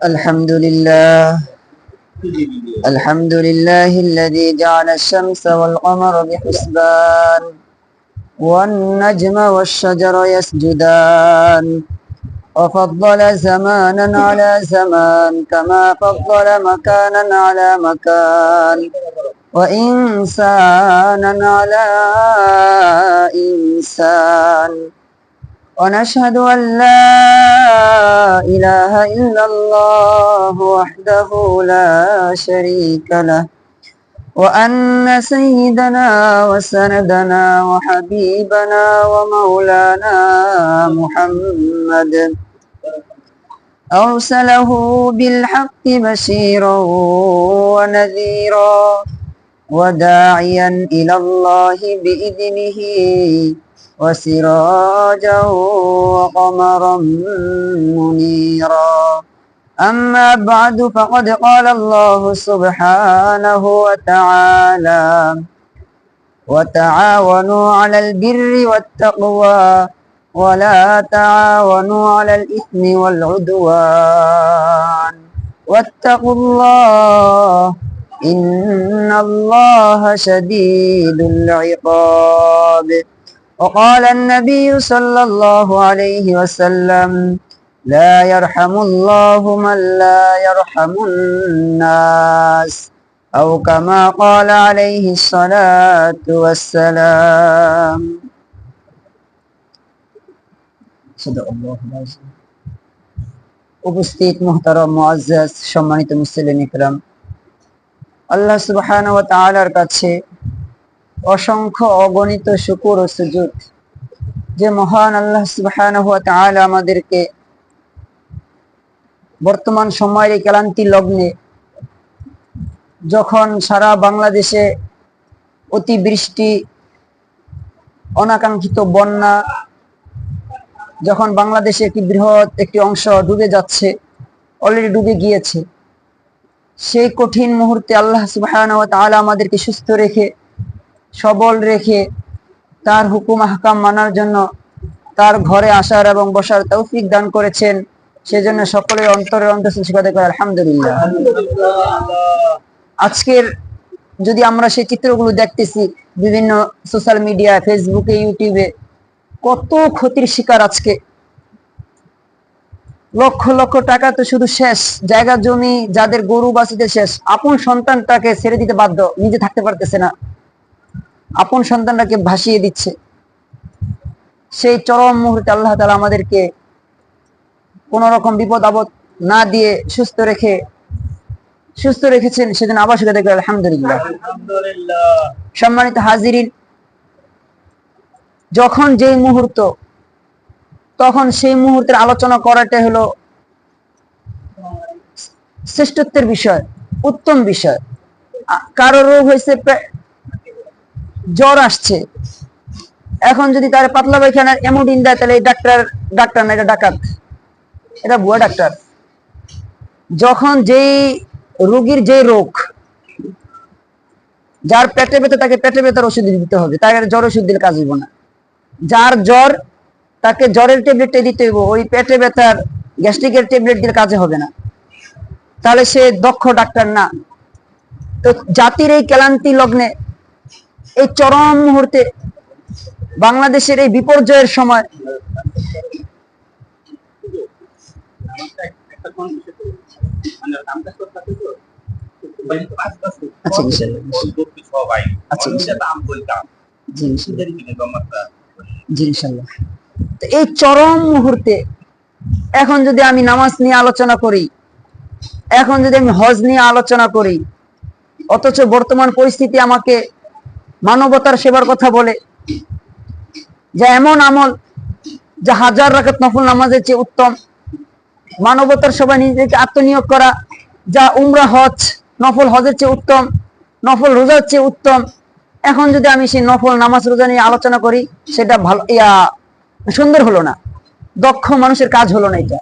الحمد لله الحمد لله الذي جعل الشمس والقمر بحسبان والنجم والشجر يسجدان وفضل زمانا على زمان كما فضل مكانا على مكان وإنسانا على إنسان ونشهد أن لا إله إلا الله وحده لا شريك له وأن سيدنا وسندنا وحبيبنا ومولانا محمد أرسله بالحق بشيرا ونذيرا وداعيا إلى الله بإذنه وسراجا وقمرا منيرا أما بعد فقد قال الله سبحانه وتعالى وتعاونوا على البر والتقوى ولا تعاونوا على الإثم والعدوان واتقوا الله إن الله شديد العقاب وقال النبي صلى الله عليه وسلم لا يرحم الله من لا يرحم الناس أو كما قال عليه الصلاة والسلام صدق الله العظيم উপস্থিত মুহতারাম মুআজ্জাজ সম্মানিত মুসলিম ইকরাম, আল্লাহ সুবহানাহু ওয়া তাআলার কাছে অসংখ্য অগণিত শুকর ও সুজুদ যে মহান আল্লাহ সুবহানাহু ওয়া তাআলা আমাদেরকে বর্তমান সময়ের এই ক্লান্তি লগ্নে, যখন সারা বাংলাদেশে অতিবৃষ্টি, অনাকাঙ্ক্ষিত বন্যা, যখন বাংলাদেশে একটি বৃহৎ একটি অংশ ডুবে যাচ্ছে, অলরেডি ডুবে গিয়েছে, সেই কঠিন মুহূর্তে আল্লাহ সুবহানাহু ওয়া তাআলা আমাদেরকে সুস্থ রেখে, সবল রেখে, তার হুকুম আহকাম মানার জন্য তার ঘরে আসার এবং বসার তৌফিক দান করেছেন। সেজন্য সকলের অন্তরের অন্তঃস্থল স্বীকার করে আলহামদুলিল্লাহ। আজকের যদি আমরা সেই চিত্রগুলো দেখতেছি বিভিন্ন সোশ্যাল মিডিয়া, ফেসবুকে, ইউটিউবে, কত ক্ষতির শিকার আজকে। লক্ষ লক্ষ টাকা তো শুধু শেষ, জায়গা জমি যাদের গরু বাছুরতে শেষ, আপন সন্তানটাকে ছেড়ে দিতে বাধ্য, নিজে থাকতে পারতেছে না, আপন সন্তানটাকে ভাসিয়ে দিচ্ছে। সেই চরম মুহূর্তে আল্লাহ তাআলা আমাদেরকে কোন রকম বিপদ আপদ না দিয়ে সুস্থ রেখেছেন, সেজন্য আবার শুকর আদায় করি আলহামদুলিল্লাহ। সম্মানিত হাজিরিন, যখন যেই মুহূর্ত, তখন সেই মুহূর্তের আলোচনা করাটা হলো শ্রেষ্ঠত্বের বিষয়, উত্তম বিষয়। কারো রোগ হয়েছে, জ্বর আসছে, এখন যদি তার পাতলা পায়খানার এমোডিন দেয়, তাহলে এই ডাক্তার না, এটা ডাকাত, এটা ভুয়া ডাক্তার। যখন যেই রোগীর যে রোগ, যার পেটে ব্যথা, তাকে পেটে ব্যথার ওষুধ দিতে হবে, তাকে জ্বর ওষুধ দিলে কাজ হইব না। যার জ্বর, তাকে জ্বরের ট্যাবলেটটা দিতে হইব, ওই পেটে ব্যথার গ্যাস্ট্রিকের ট্যাবলেট দিলে কাজে হবে না, তাহলে সে দক্ষ ডাক্তার না। তো জাতির এই ক্লান্তি লগ্নে, এই চরম মুহূর্তে, বাংলাদেশের এই বিপর্যয়ের সময় এই চরম মুহূর্তে এখন যদি আমি নামাজ নিয়ে আলোচনা করি, এখন যদি আমি হজ নিয়ে আলোচনা করি, অথচ বর্তমান পরিস্থিতি আমাকে মানবতার সেবার কথা বলে, যে এমন আমল যা হাজার রাকাত নফল নামাজের চেয়ে উত্তম, মানবতার সেবায় নিজেকে আত্মনিয়োগ করা যা উমরা হজ নফল হজের চেয়ে উত্তম, নফল রোজার চেয়ে উত্তম। এখন যদি আমি সেই নফল নামাজ রোজা নিয়ে আলোচনা করি, সেটা ভালো সুন্দর হলো না, দক্ষ মানুষের কাজ হলো না। এটা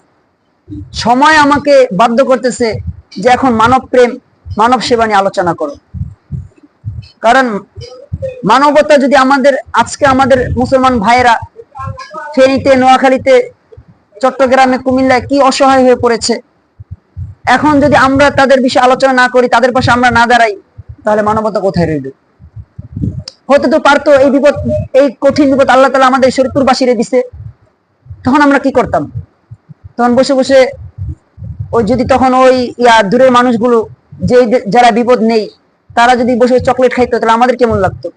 সময় আমাকে বাধ্য করতেছে যে এখন মানব প্রেম, মানব সেবা নিয়ে আলোচনা করো। কারণ মানবতা যদি আজকে আমাদের মুসলমান ভাইয়েরা ফেনীতে, নোয়াখালীতে, চট্টগ্রামে, কুমিল্লায় কি অসহায় হয়ে পড়েছে, এখন যদি আমরা তাদের বিষয়ে আলোচনা না করি, তাদের পাশে আমরা না দাঁড়াই, তাহলে মানবতা কোথায় রইল? হতে তো পারতো এই বিপদ, এই কঠিন বিপদ আল্লাহ তাআলা আমাদের শরীয়তপুরবাসীরে দিছে, তখন আমরা কি করতাম? তখন বসে বসে ওই যদি তখন ওই দূরের মানুষগুলো যে যারা বিপদ নেই তারা যদি বসে চকলেট খাইতো, তাহলে আমাদের কেমন লাগতো?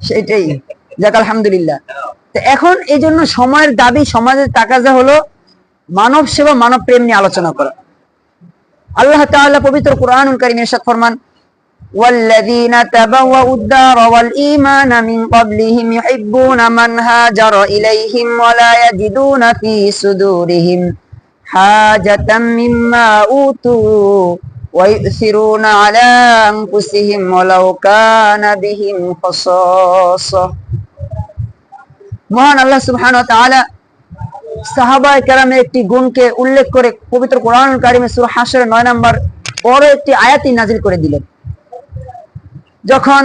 সেটাই, যাক আলহামদুলিল্লাহ। তো এখন এই জন্য সময়ের দাবি, সমাজের তাকাজা হলো মানব সেবা, মানব প্রেম নিয়ে আলোচনা করা। আল্লাহ তাআলা পবিত্র কুরআনুল কারীমে ইরশাদ ফরমান, ওয়াল্লাযীনা তাবাওয়াউ الدار والঈমান মিন ক্বাবলিহিম ইউহিব্বুনা মান হাজারা ইলাইহিম ওয়া লা ইয়াজিদুনা ফী সুদুরিহিম হাজাতাম মিম্মা উতু ওয়া ইউসিরুনা আলা আনফুসিহিম ওয়ালাউ কানা বিহিম খাসাসা। মহান আল্লাহ সুবহানাহু ওয়া তাআলা সাহাবায়ে কেরামের একটি গুণকে উল্লেখ করে পবিত্র কোরআনুল কারীমে সূরা হাশরের 9 নম্বর বড় একটি আয়াতই নাজিল করে দিলেন। যখন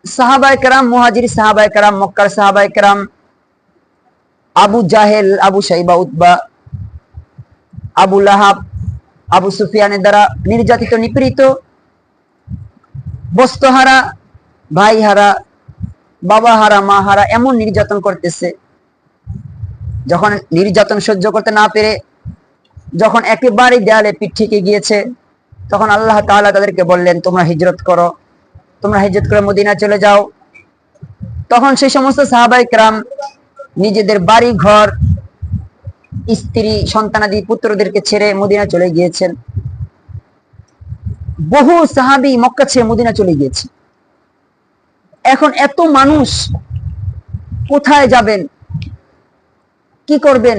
সাহাবায়ে কেরাম, মুহাজির সাহাবায়ে কেরাম, মক্কার সাহাবায়ে কেরাম, আবু জাহেল, আবু শাইবা, উতবা, আবু লাহাব, আবু সুফিয়ানের দ্বারা নির্যাতিত, নিপীড়িত, বস্ত্রহারা, ভাইহারা, বাবাহারা, মাহারা এমন নির্যাতন করতেছে, যখন নির্যাতন সহ্য করতে না পেরে যখন একেবারে দেয়ালে পিঠ থেকে গিয়েছে, তখন আল্লাহ তাআলা তাদেরকে বললেন, তোমরা হিজরত করো, তোমরা হিজরত করে মদিনা চলে যাও। তখন সেই সমস্ত সাহাবায়ে কেরাম নিজেদের বাড়ি ঘর, স্ত্রী, সন্তানাদি, পুত্রদেরকে ছেড়ে মদিনা চলে গিয়েছেন। বহু সাহাবী মক্কা ছেড়ে মদিনা চলে গিয়েছে। এখন এত মানুষ কোথায় যাবেন, কি করবেন?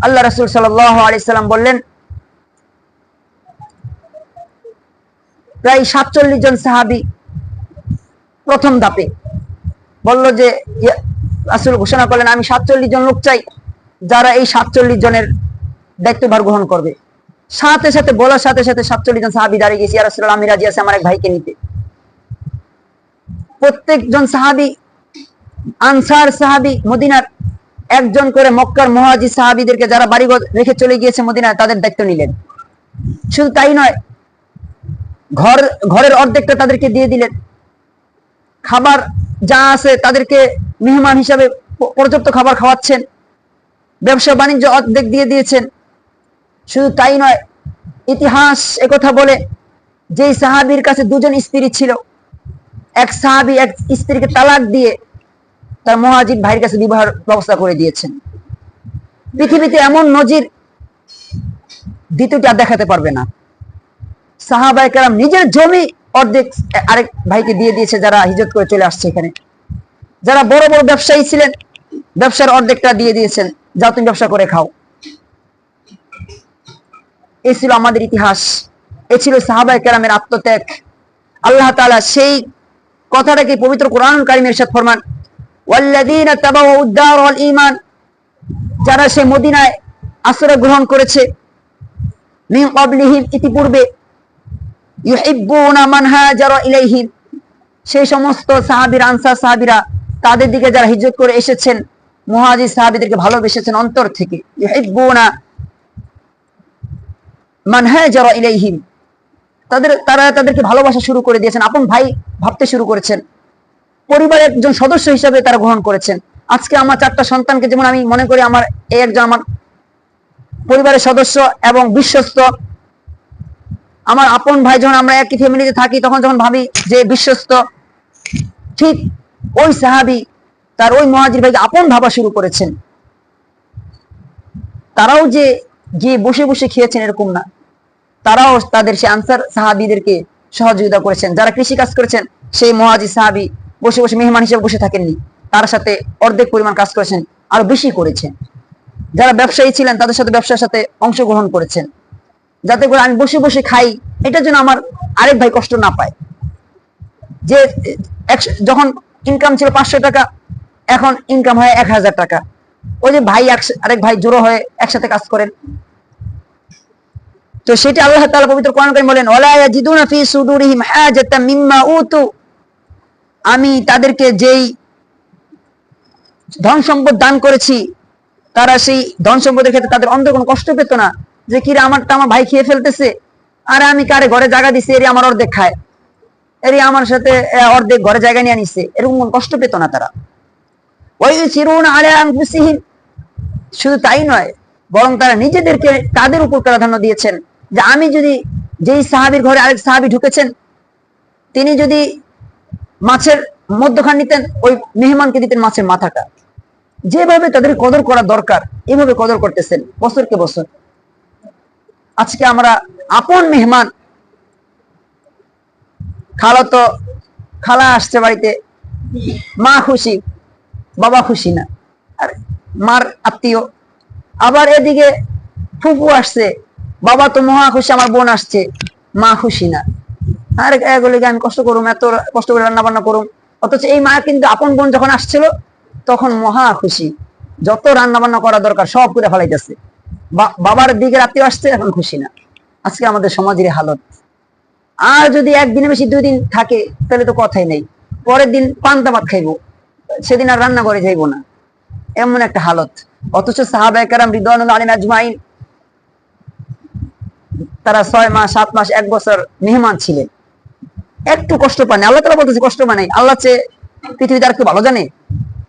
আল্লাহ রাসূল সাল্লাল্লাহু আলাইহি সাল্লাম বললেন, প্রায় 47 জন সাহাবী প্রথম ধাপে বলল যে, রাসূল ঘোষণা করলেন, আমি 47 জন লোক চাই যারা এই 47 জনের দায়িত্বভার গ্রহণ করবে। সাথে সাথে বলার সাথে সাথে 47 জন সাহাবী দাঁড়িয়ে গেছে, ইয়া রাসূলুল্লাহ আমি রাজি আছি আমার এক ভাইকে নিতে। প্রত্যেকজন সাহাবী, আনসার সাহাবী, মদিনার একজন করে মক্কার মুহাজির সাহাবীদেরকে যারা বাড়িঘর রেখে চলে গিয়েছে মদিনায়, তাদের দায়িত্ব নিলেন। শুধু তাই নয়, ঘরের অর্ধেকটা তাদেরকে দিয়ে দিলেন। খাবার যা আছে তাদেরকে মেহমান হিসাবে পর্যাপ্ত খাবার খাওয়াচ্ছেন। ব্যবসা বাণিজ্য অর্ধেক দিয়ে দিয়েছেন। শুধু তাই নয়, ইতিহাস একথা বলে যে সাহাবীর কাছে দুজন স্ত্রী ছিল, এক সাহাবী এক স্ত্রীকে তালাক দিয়ে তার মুহাজির ভাইয়ের কাছে বিবাহের ব্যবস্থা করে দিয়েছেন। পৃথিবীতে এমন নজির দ্বিতীয়টি আর দেখাতে পারবে না। সাহাবায়ে কেরাম নিজের জমি অর্ধেক আরেক ভাইকে দিয়ে দিয়েছে, যারা হিজরত করে চলে আসছে এখানে। যারা বড় বড় ব্যবসায়ী ছিলেন, ব্যবসার অর্ধেকটা দিয়ে দিয়েছেন, যাও তুমি ব্যবসা করে খাও। এ ছিল আমাদের ইতিহাস, এ ছিল সাহাবায়ে কেরামের আত্মত্যাগ। আল্লাহ তাআলা সেই কথাটাকে পবিত্র কোরআনুল কারীমে ইরশাদ ফরমান, ওয়াল্লাযীনা তাবাওয়াউ الدار والঈমান, যারা সে মদিনায় আশ্রয় গ্রহণ করেছে, মিন ক্বাবলিহিম, ইতিপূর্বে, ইউহিব্বুনা মান হাজারা ইলাইহিম, সেই সমস্ত সাহাবীরা, আনসার সাহাবীরা, তাদের দিকে যারা হিজরত করে এসেছেন, মুহাজির সাহাবীদেরকে ভালোবেসেছেন অন্তর থেকে। ইউহিব্বুনা মান হাজারা ইলাইহিম, তারা তাদেরকে ভালোবাসা শুরু করে দিয়েছেন, আপন ভাই ভাবতে শুরু করেছেন, পরিবারের একজন সদস্য হিসেবে তারা গ্রহণ করেছেন। আজকে আমার 4টা সন্তানকে যেমন আমি মনে করি আমার এই একজন আমার পরিবারের সদস্য এবং বিশ্বস্ত, আমার আপন ভাই, যখন আমরা একই ফ্যামিলিতে থাকি তখন যখন ভাবি যে বিশ্বস্ত, ঠিক ওই সাহাবী তার ওই মুহাজির ভাইকে আপন ভাবা শুরু করেছেন। তারাও যে গিয়ে বসে বসে খেয়েছেন এরকম না, তারাও তাদের সে আনসার সাহাবীদেরকে সহযোগিতা করেছেন। যারা কৃষি কাজ করেছেন, সেই মুহাজির সাহাবী বসে বসে মেহমান হিসেবে বসে থাকেননি, তার সাথে অর্ধেক পরিমাণ কাজ করেছেন, আরো বেশি করেছেন। যারা ব্যবসায়ী ছিলেন, তাদের সাথে ব্যবসার সাথে অংশগ্রহণ করেছেন, যাতে করে আমি বসে বসে খাই, এটার জন্য আমার আরেক ভাই কষ্ট না পায়। যে যখন ইনকাম ছিল 500 টাকা, এখন ইনকাম হয় 1000 টাকা, ওই যে ভাই আরেক ভাই জড়ো হয়ে একসাথে কাজ করেন। তো সেটা আল্লাহ তাআলা পবিত্র কোরআন কারীমে বলেন, ওয়ালা ইয়াজিদুনা ফি সুদুরিহিম হাজাতাম মিম্মা উতু, আমি তাদেরকে যেই ধন সম্পদ দান করেছি, তারা সেই ধন সম্পদের ক্ষেত্রে তাদের অন্তর কোনো কষ্ট পেত না যে কিরা আমারটা আমার ভাই খেয়ে ফেলতেছে, আরে আমি কারে ঘরে জায়গা দিছি, এরই আমার অর্ধেক খায়, এরই আমার সাথে অর্ধেক ঘরে জায়গা নিয়ে নিচ্ছে, এরকম কষ্ট পেত না তারা। ওয়ায়ুসিরুনা আলা আনফুসিহিম, শুধু তাই নয়, বরং তারা নিজেদেরকে তাদের উপর প্রাধান্য দিয়েছেন। যে আমি যদি, যেই সাহাবীর ঘরে আরেক সাহাবী ঢুকেছেন, তিনি যদি মাছের মধ্যখান নিতেন, ওই মেহমানকে দিতেন মাছের মাথাটা। যেভাবে তাদের কদর করা দরকার এভাবে কদর করতেছেন বছরকে বছর। আজকে আমরা আপন মেহমান, খালা আসছে বাড়িতে, মা খুশি, বাবা খুশি না, আর মার আত্মীয়। আবার এদিকে ফুপু আসছে, বাবা তো মহা খুশি, আমার বোন আসছে, মা খুশি না। আর এগুলো আমি কষ্ট করুম, এত কষ্ট করে রান্না বান্না করুম, অথচ এই মা কিন্তু আপন বোন যখন আসছিল তখন মহা খুশি, যত রান্না বান্না করা দরকার সব করে ফেলাইতেছে। বাবার দিকে আত্মীয় আসছে, এখন খুশি না। আজকে আমাদের সমাজের হালত। আর যদি একদিনে বেশি 2 দিন থাকে তাহলে তো কথাই নেই, পরের দিন পান্তা ভাত খাইবো, সেদিন আর রান্না করে যাইবো না, এমন একটা হালত। অথচ সাহাবায়ে কেরাম রিদওয়ানুল্লাহি আলাইহিম আজমাইন তারা 6 মাস 7 মাস 1 বছর মেহমান ছিলেন, একটু কষ্ট পাননি। আল্লাহ তাআলা বলতেছে কষ্ট পায় নাই, আল্লাহ চেয়ে পৃথিবীতে আর কেউ ভালো জানে?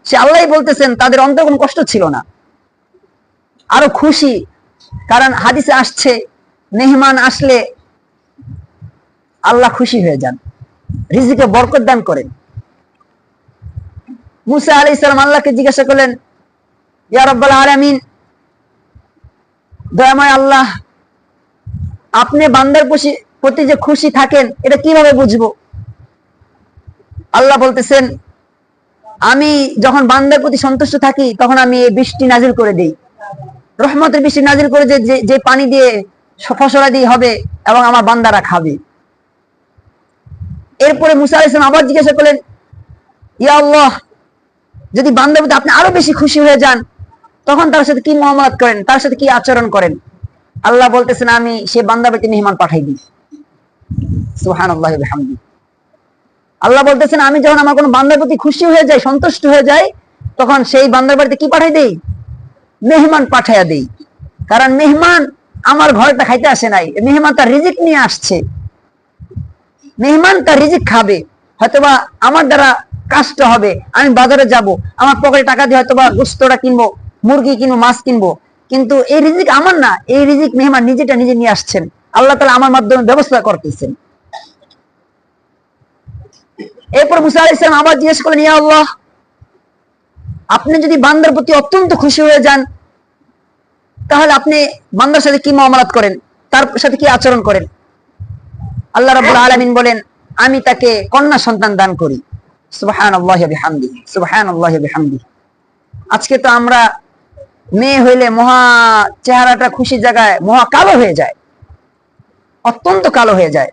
সে আল্লাহই বলতেছেন তাদের অন্তরে কোনো কষ্ট ছিল না, আরো খুশি। কারণ হাদিসে আসছে মেহমান আসলে আল্লাহ খুশি হয়ে যান, রিজিকে বরকত দান করেন। মুসা আলাইহিস সালাম আল্লাহকে জিজ্ঞাসা করলেন, ইয়া রাব্বাল আলামিন, দয়াময় আল্লাহ, আপনি বান্দার প্রতি যে খুশি থাকেন এটা কিভাবে বুঝবো? আল্লাহ বলতেছেন, আমি যখন বান্দার প্রতি সন্তুষ্ট থাকি তখন আমি এই বৃষ্টি নাজিল করে দেই, রহমতের বৃষ্টি নাজিল করে, যে পানি দিয়ে ফসলাদি হবে এবং আমার বান্দারা খাবে। এরপরে মুসা আলাইহিস সালাম আবার জিজ্ঞাসা করলেন, ইয়া আল্লাহ, যদি বান্দার প্রতি আপনি আরো বেশি খুশি হয়ে যান তখন তার সাথে কি মুআমালাত করেন, তার সাথে কি আচরণ করেন? আল্লাহ বলতেছেন, আমি সে বান্দার প্রতি মেহমান পাঠাই দিই। সুবহানাল্লাহি ওয়া বিহামদিহি। আল্লাহ বলতেছেন, আমি যখন আমার কোনো বান্দার প্রতি খুশি হয়ে যাই, সন্তুষ্ট হয়ে যাই, তখন সেই বান্দার বাড়িতে কি পাঠাই দেই? মেহমান পাঠাইয়া দেই। কারণ মেহমান আমার ঘরটা খাইতে আসে নাই, মেহমান তার রিজিক নিয়ে আসছে, মেহমান তার রিজিক খাবে। হয়তোবা আমার দ্বারা কাজটা হবে, আমি বাজারে যাব, আমার পকেটে টাকা দিয়ে হয়তোবা গোশতটা কিনবো, মুরগি কিনবো, মাছ কিনবো, কিন্তু এই রিজিক আমার না, এই রিজিক মেহমান নিজে নিয়ে আসছেন, আল্লাহ তাআলা আমার মাধ্যমে ব্যবস্থা করতেছেন। এরপর মুসা আলাইহিস সালাম আবার জিজ্ঞেস করলেন, ইয়া আল্লাহ, আপনি যদি বান্দার প্রতি অত্যন্ত খুশি হয়ে যান তাহলে আপনি বান্দার সাথে কি মুআমালাত করেন, তার সাথে কি আচরণ করেন? আল্লাহ রাব্বুল আলামিন বলেন, আমি তাকে কন্যা সন্তান দান করি। সুবহানাল্লাহি ওয়া বিহামদিহি, সুবহানাল্লাহি ওয়া বিহামদিহি। আজকে তো আমরা মেয়ে হইলে মহা চেহারাটা খুশির জায়গায় মহা কালো হয়ে যায়, অত্যন্ত কালো হয়ে যায়।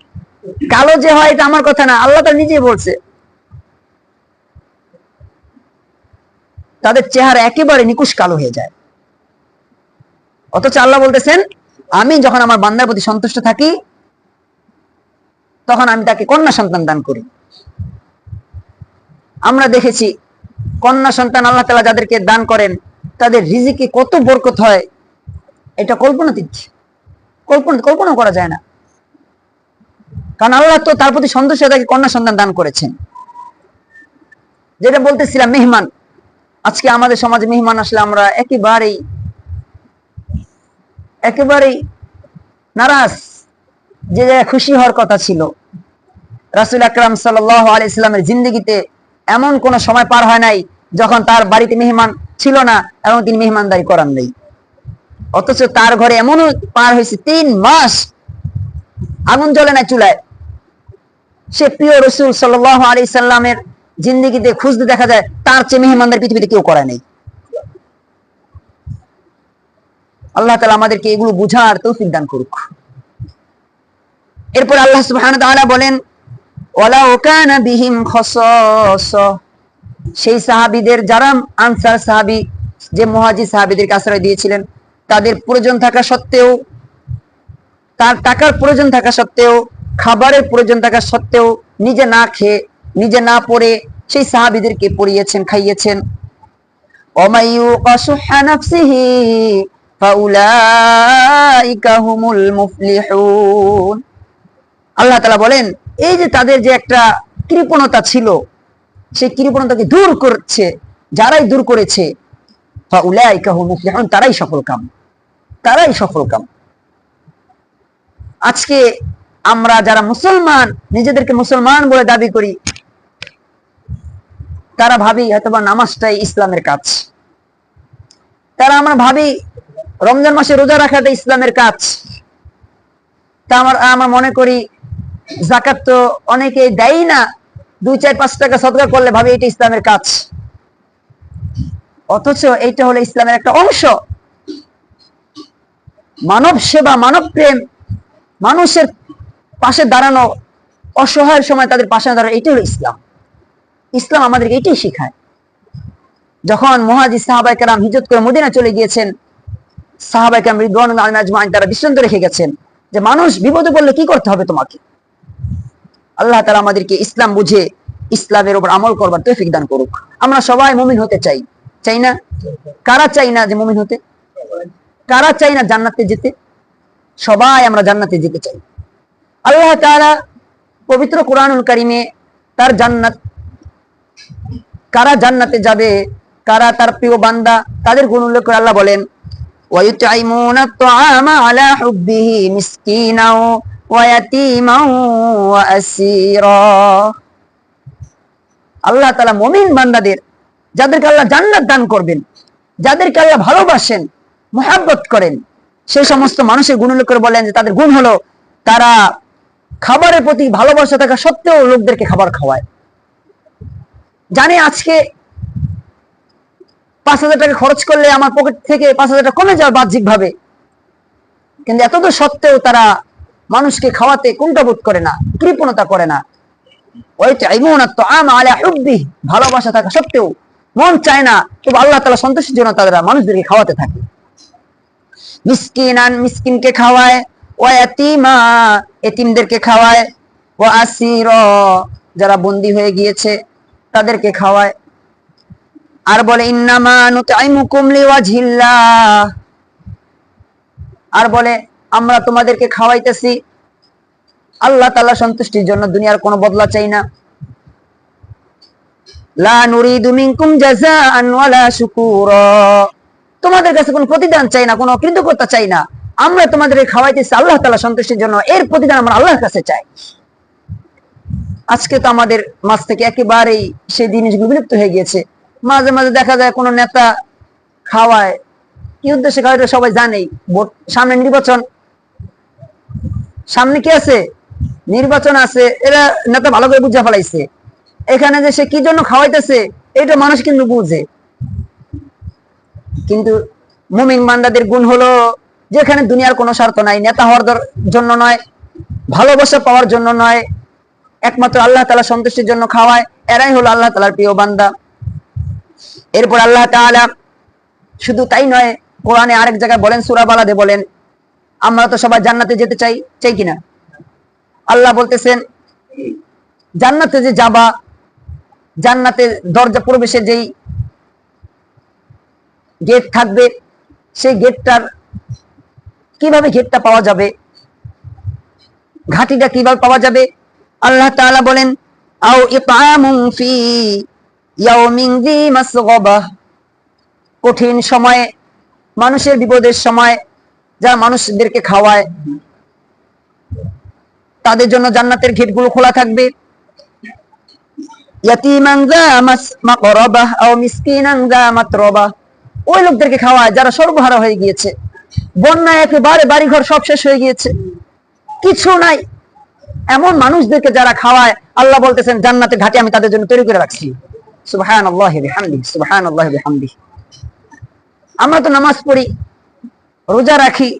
কালো যে হয় এটা আমার কথা না, আল্লাহ তাআলা নিজেই বলছে, তাদের চেহারা একেবারে নিকুশ কালো হয়ে যায়। অথচ আল্লাহ বলতেছেন, আমি যখন আমার বান্দার প্রতি সন্তুষ্ট থাকি তখন আমি তাকে কন্যা সন্তান দান করি। আমরা দেখেছি কন্যা সন্তান আল্লাহ তাআলা যাদেরকে দান করেন তাদের রিজিকে কত বরকত হয়, এটা কল্পনা করা যায় না। কারণ আল্লাহ তো তার প্রতি সন্তুষ্ট হয়ে তাকে কন্যা সন্তান দান করেছেন। যেটা বলতেছিলাম, মেহমান, আজকে আমাদের সমাজে মেহমান আসলে আমরা একেবারেই নারাজ, যে খুশি হওয়ার কথা ছিল। রাসূল আকরাম সাল্লাল্লাহু আলাইহি সাল্লামের জিন্দেগিতে এমন কোন সময় পার হয় নাই যখন তার বাড়িতে মেহমান ছিল না এবং তিনি মেহমানদারি করান নাই। অথচ তার ঘরে এমনও পার হয়েছে 3 মাস আগুন জ্বলে না চুলায়। সে প্রিয় রাসূল সাল্লাল্লাহু আলাইহি সাল্লামের জিন্দেগিতে খুঁজতে দেখা যায় তার চেয়ে মেহমানদারি পৃথিবীতে কেউ করে নাই। আল্লাহ তাআলা আমাদেরকে এগুলো বুঝার তৌফিক দান করুক। এরপর আল্লাহ সুবহানাহু ওয়া তাআলা বলেন, ওয়ালাউ কানা বিহিম খাসাসা, সেই সাহাবীদের যারা আনসার সাহাবী, যে মুহাজির সাহাবীদেরকে আশ্রয় দিয়েছিলেন, তাদের প্রয়োজন থাকা সত্ত্বেও, তার টাকার প্রয়োজন থাকা সত্ত্বেও, খাবারের প্রয়োজন থাকা সত্ত্বেও নিজে না খেয়ে, নিজে না পড়ে সেই সাহাবীদেরকে পড়িয়েছেন, খাইয়েছেন। ومن يوق شح نفسه فأولئك هم المفلحون। আল্লাহ তাআলা বলেন এই যে তাদের যে একটা কৃপণতা ছিল, সেই কৃপণতাকে দূর করছে যারাই দূর করেছে, ফাউলাইকা হুমুল মুফলিহুন, তারাই সফলকাম, তারাই সফলকাম। আজকে আমরা যারা মুসলমান, নিজেদেরকে মুসলমান বলে দাবি করি, তারা ভাবি হয়তোবা নামাজটাই ইসলামের কাজ, তারা আমরা ভাবি রমজান মাসে রোজা রাখাটা ইসলামের কাজ, তা আমরা মনে করি যাকাত তো অনেকে দেয় না, 2-4-5 টাকা সদকা করলে ভাবি এটা ইসলামের কাজ, অথচ এইটা হলো ইসলামের একটা অংশ। মানব সেবা, মানব প্রেম, মানুষের পাশে দাঁড়ানো, অসহায়ের সময় তাদের পাশে দাঁড়ানো, এটাই হলো ইসলাম। ইসলাম আমাদেরকে এটাই শেখায়। যখন মুহাজির সাহাবায়ে কেরাম হিজরত করে মদিনা চলে গিয়েছেন, সাহাবায়ে কেরাম রিদওয়ানুল্লাহি আলাইহিম আজমাইন তারা দৃষ্টান্ত রেখে গেছেন যে মানুষ বিপদে পড়লে কি করতে হবে তোমাকে। আল্লাহ তাআলা আমাদেরকে ইসলাম বুঝে ইসলামের উপর আমল করবার তৌফিক দান করুক। আমরা সবাই মুমিন হতে চাই, চাই না? কারা চাই না যে মুমিন হতে? কারা চাই না জান্নাতে যেতে? সবাই আমরা জান্নাতে যেতে চাই। আল্লাহ তাআলা পবিত্র কোরআনুল কারীমে তার জান্নাত, কারা জান্নাতে যাবে, কারা তার প্রিয় বান্দা, তাদের গুণ উল্লেখ করে আল্লাহ বলেন ওয়ায়ুতঈমুনা আত-তাআমা আলা হুব্বিহি মিসকিনাও ওয়া ইয়াতীমাও ওয়া আসীরা। আল্লাহ তাআলা মুমিন বান্দাদের, যাদেরকে আল্লাহ জান্নাত দান করবেন, যাদেরকে আল্লাহ ভালোবাসেন, মুহাব্বত করেন, সেই সমস্ত মানুষের গুণ উল্লেখ করে বলেন যে তাদের গুণ হলো তারা খাবারের প্রতি ভালোবাসা থাকা সত্ত্বেও লোকদেরকে খাবার খাওয়ায়। জানে আজকে 5,000 টাকা খরচ করলে আমার পকেট থেকে 5,000 টাকা কমে যাবে বাহ্যিক ভাবে, কিন্তু এতদূর সত্ত্বেও তারা মানুষকে খাওয়াতে কুণ্ঠাবোধ করে না, কৃপণতা করে না। ওয়ায়ুতঈমুনা আত-তাআমা আলা হুব্বিহি, ভালোবাসা থাকা সত্ত্বেও মন চায় না, তবে আল্লাহ তাআলা সন্তুষ্টির জন্য তারা মানুষদেরকে খাওয়াতে থাকে। মিসকিনান, মিসকিনকে খাওয়ায়, ওয়া ইয়াতীমা, এতিমদেরকে খাওয়ায়, ওয়া আসীরা, যারা বন্দী হয়ে গিয়েছে তাদেরকে খাওয়ায়। আর বলে ইন্নামা নুতঈমুকুম লিওয়াজহিল্লাহ, আর বলে আমরা তোমাদেরকে খাওয়াইতেছি আল্লাহ তাআলা সন্তুষ্টির জন্য, দুনিয়ার কোনো বদলা চাই না। লা নুরিদু মিনকুম জাযাআন ওয়ালা শুকুরা, তোমাদের কাছে কোনো প্রতিদান চাই না, কোনো কৃতজ্ঞতা চাই না, আমরা তোমাদেরকে খাওয়াইতেছি আল্লাহ তাআলা সন্তুষ্টির জন্য, এর প্রতিদান আমরা আল্লাহর কাছে চাই। আজকে তো আমাদের মাঝ থেকে একেবারেই সেই জিনিসগুলো বিলুপ্ত হয়ে গিয়েছে। মাঝে মাঝে দেখা যায় কোন নেতা খাওয়ায়, কি উদ্দেশ্যে খাওয়ায় সবাই জানেই। ভোট সামনে, নির্বাচন সামনে, কি আছে? নির্বাচন আছে, এরা নেতা ভালো করে বুঝা ফেলাইছে এখানে যে সে কি জন্য খাওয়াইতেছে, এটা মানুষ কিন্তু বুঝে। কিন্তু মুমিন বান্দাদের গুণ হলো যেখানে দুনিয়ার কোনো স্বার্থ নাই, নেতা হওয়ার জন্য নয়, ভালোবাসা পাওয়ার জন্য নয়, একমাত্র আল্লাহ তাআলা সন্তুষ্টির জন্য খাওয়ায়, এরাই হলো আল্লাহ তাআলার প্রিয় বান্দা। এরপর আল্লাহ তাআলা শুধু তাই নয়, কোরআনে আরেক জায়গায় বলেন, সূরা বালাদে বলেন আমরা তো সবাই জান্নাতে যেতে চাই, চাই কিনা? আল্লাহ বলতেছেন জান্নাতে যে যাবা, জান্নাতে দরজা প্রবেশের যেই গেট থাকবে, সেই গেটটার কিভাবে গেটটা পাওয়া যাবে, ঘাটিটা কিভাবে পাওয়া যাবে? আল্লাহ তাআলা বলেন আও ইতআমুন ফি ইয়াউমিন যী মাসগাবা, কঠিন সময়ে, মানুষের বিপদের সময় যারা মানুষদেরকে খাওয়ায়, তাদের জন্য জান্নাতের গেটগুলো খোলা থাকবে। ইয়াতীমান যা মাকরাবা আও মিসকিনান যা মাতরাবা, ওই লোকদেরকে খাওয়ায় যারা সর্বহারা হয়ে গিয়েছে, বন্যায় একেবারে বাড়িঘর সব শেষ হয়ে গিয়েছে, কিছু নাই, এমন মানুষদেরকে যারা খাওয়ায়, আল্লাহ বলতেছেন জান্নাতের ঘাটে আমি তাদের জন্য তৈরি করে রাখছি। সুবহানাল্লাহি বিহামদিহি, সুবহানাল্লাহি বিহামদিহি। আমরা তো নামাজ পড়ি, রোজা রাখি,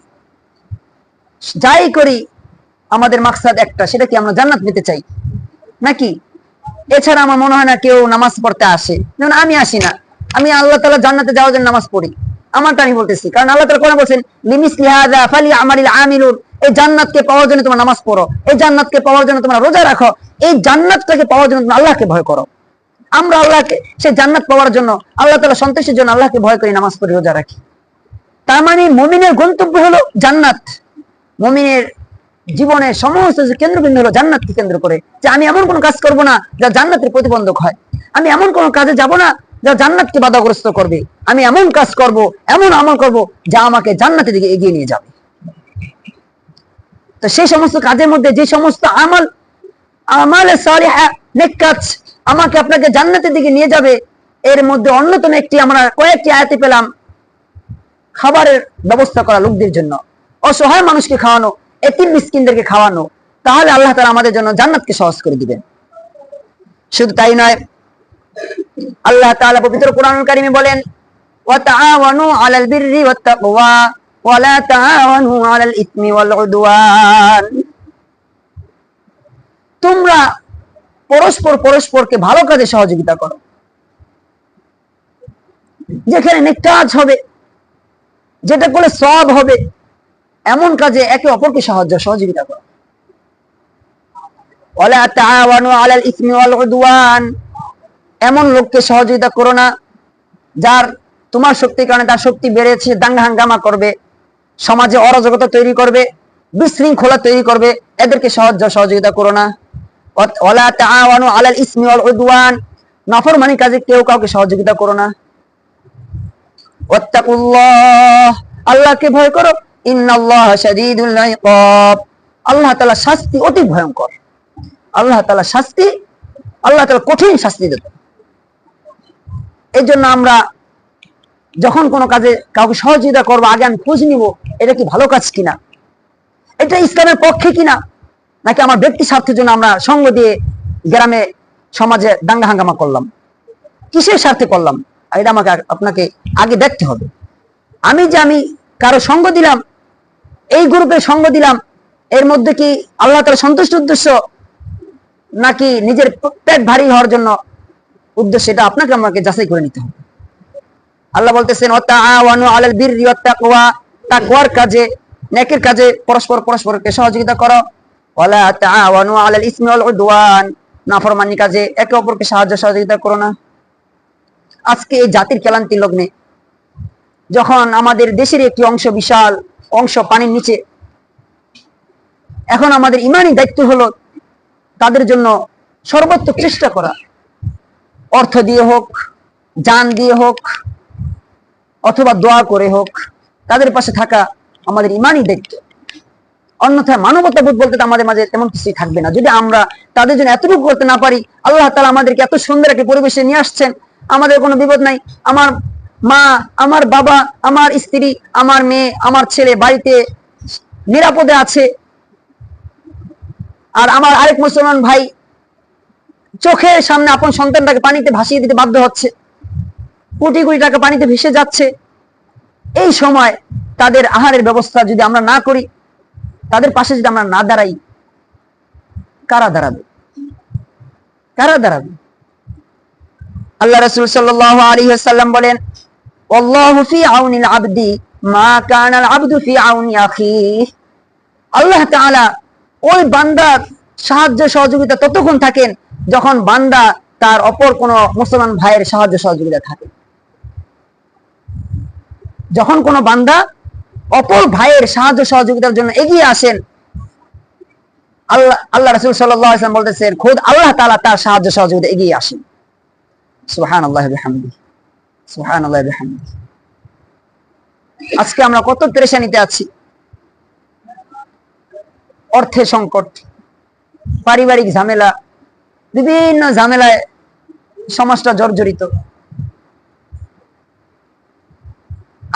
যাই করি, আমাদের মাকসাদ একটা, সেটা কি আমরা জান্নাত পেতে চাই নাকি? এছাড়া আমার মনে হয় না কেউ নামাজ পড়তে আসে, যেমন আমি আসি না। আমি আল্লাহ তাআলা জান্নাতে যাওয়ার জন্য নামাজ পড়ি, আমারটা আমি বলতেছি, কারণ আল্লাহ তাআলা কোরআনে বলেন লিমিসলি হাযা ফালিয়ামালিল আমিলুন, এই জান্নাতকে পাওয়ার জন্য তোমরা নামাজ পড়ো, এই জান্নাতকে পাওয়ার জন্য তোমরা রোজা রাখো, এই জান্নাতটাকে পাওয়ার জন্য তোমরা আল্লাহকে ভয় করো। আমরা আল্লাহকে সে জান্নাত পাওয়ার জন্য, আল্লাহ তাআলা সন্তুষ্টির জন্য আল্লাহকে ভয় করি, নামাজ পড়ি, রোজা রাখি। তার মানে মুমিনের গন্তব্য হলো জান্নাত। মুমিনের জীবনের সমস্ত কেন্দ্রবিন্দু হলো জান্নাতকে কেন্দ্র করে, যে আমি এমন কোন কাজ করব না যা জান্নাতের প্রতিবন্ধক হয়, আমি এমন কোন কাজে যাব না যা জান্নাতকে বাধাগ্রস্ত করবে, আমি এমন কাজ করব, এমন আমল করব যা আমাকে জান্নাতের দিকে এগিয়ে নিয়ে যাবে। তো সেই সমস্ত কাজের মধ্যে যে সমস্ত আমালে সালিহা, নেক কাজ আমাকে আপনাকে জান্নাতের দিকে নিয়ে যাবে, এর মধ্যে অন্যতম একটি আমরা কয়েকটি আয়াতে পেলাম, খাবারের ব্যবস্থা করা লোকদের জন্য, অসহায় মানুষকে খাওয়ানো, এতিম মিসকিনদেরকে খাওয়ানো, তাহলে আল্লাহ তাআলা আমাদের জন্য জান্নাতকে সহজ করে দিবেন। শুধু তাই নয়, আল্লাহ তাআলা পবিত্র কোরআনুল কারীমে বলেন, ওয়া তাআওয়ানু আলাল বিররি ওয়াত তাকওয়া ওয়া লা তাআওয়ানু আলাল ইসমি ওয়াল উদওয়ান। তোমরা পরস্পরকে ভালো কাজে সহযোগিতা করো, যেখানে নেক কাজ হবে, যেটা করলে সওয়াব হবে, এমন কাজে একে অপরকে সহযোগিতা করো। ওয়া লা তাআওয়ানু আলাল ইসমি ওয়াল উদওয়ান, এমন লোককে সহযোগিতা করো না যার তোমার শক্তির কারণে তার শক্তি বেড়েছে, দাঙ্গা হাঙ্গামা করবে, সমাজে অরাজকতা তৈরি করবে, বিশৃঙ্খলা তৈরি করবে, এদেরকে সহযোগিতা করো না। ওয়ালা তাআওয়ানু আলাল ইসমি ওয়াল উদওয়ান, নাফরমানি কাজে কেউ কাউকে সহযোগিতা করো না। ওয়াত্তাকুল্লাহ, আল্লাহকে ভয় করো, ইন্নাল্লাহা শাদীদুল ইকাব, আল্লাহ তাআলা শাস্তি অতি ভয়ঙ্কর। আল্লাহ তাআলা কঠিন শাস্তি দেন। এই জন্য আমরা যখন কোনো কাজে কাউকে সহযোগিতা করবো, আগে আমি খোঁজ নিব এটা কি ভালো কাজ কিনা, এটা ইসলামের পক্ষে কিনা, নাকি আমার ব্যক্তি স্বার্থের জন্য আমরা সঙ্গ দিয়ে গ্রামে সমাজে দাঙ্গা হাঙ্গামা করলাম, কিসের স্বার্থে করলাম, এটা আমাকে আপনাকে আগে দেখতে হবে। আমি কারো সঙ্গ দিলাম, এই গ্রুপে সঙ্গ দিলাম, এর মধ্যে কি আল্লাহ তাআলা সন্তুষ্ট উদ্দেশ্য নাকি নিজের পেট ভারী হওয়ার জন্য উদ্দেশ্য, এটা আপনাকে আমাকে যাচাই করে নিতে হবে। আল্লাহ বলতেছেন, ওয়া তাআওয়ানু আলাল বিররি ওয়াত তাকওয়া, তাকওয়ার কাজে, নেকের কাজে পরস্পরকে সহযোগিতা করো। ওয়া লা তাআওয়ানু আলাল ইসমি ওয়াল উদওয়ান, নাফরমানি কাজে একে অপরকে সহযোগিতা করো না। আজকে এই জাতির ক্লান্তি লগ্নে যখন আমাদের দেশের একটি অংশ, বিশাল অংশ পানির নিচে, এখন আমাদের ইমানি দায়িত্ব হলো তাদের জন্য সর্বোচ্চ চেষ্টা করা, অর্থ দিয়ে হোক, জান দিয়ে হোক, অথবা দোয়া করে হোক, তাদের পাশে থাকা আমাদের ইমানি দায়িত্ব। অন্যথায় মানবতাবোধ বলতে আমাদের মাঝে তেমন কিছুই থাকবে না। যদি আমরা তাদের জন্য এতটুকু করতে না পারি, আল্লাহ তাআলা আমাদেরকে এত সুন্দর একটা পরিবেশে নিয়ে আসছেন, আমাদের কোনো বিপদ নাই, আমার মা, আমার বাবা, আমার স্ত্রী, আমার মেয়ে, আমার ছেলে বাড়িতে নিরাপদে আছে, আর আমার আরেক মুসলমান ভাই চোখের সামনে আপন সন্তানটাকে পানিতে ভাসিয়ে দিতে বাধ্য হচ্ছে, কোটি কোটি টাকা পানিতে ভেসে যাচ্ছে। এই সময় তাদের আহারের ব্যবস্থা যদি আমরা না করি, তাদের পাশে যদি আমরা না দাঁড়াই, কারা দাঁড়াবে? আল্লাহ রাসূল সাল্লাল্লাহু আলাইহি ওয়াসাল্লাম বলেন, আল্লাহু ফি আউনিল আবদি মা কানাল আবদু ফি আউনি আখিহি, আল্লাহ তাআলা ওই বান্দার সাহায্য সহযোগিতা ততক্ষণ থাকেন যখন বান্দা তার অপর কোন মুসলমান ভাইয়ের সাহায্য সহযোগিতা থাকে। যখন কোন বান্দা অপর ভাইয়ের সাহায্য সহযোগিতার জন্য এগিয়ে আসেন, আল্লাহ রাসূল সাল্লাল্লাহু আলাইহি ওয়াসাল্লাম বলতেছেন, খোদ আল্লাহ তাআলা তার সাহায্য সহযোগিতা এগিয়ে আসেন। সুবহানাল্লাহি ওয়া বিহামদিহি, সুবহানাল্লাহি ওয়া বিহামদিহি। আজকে আমরা কত পেরেশানিতে আছি, অর্থের সংকট, পারিবারিক ঝামেলা, বিভিন্ন ঝামেলায় সমাজটা জর্জরিত।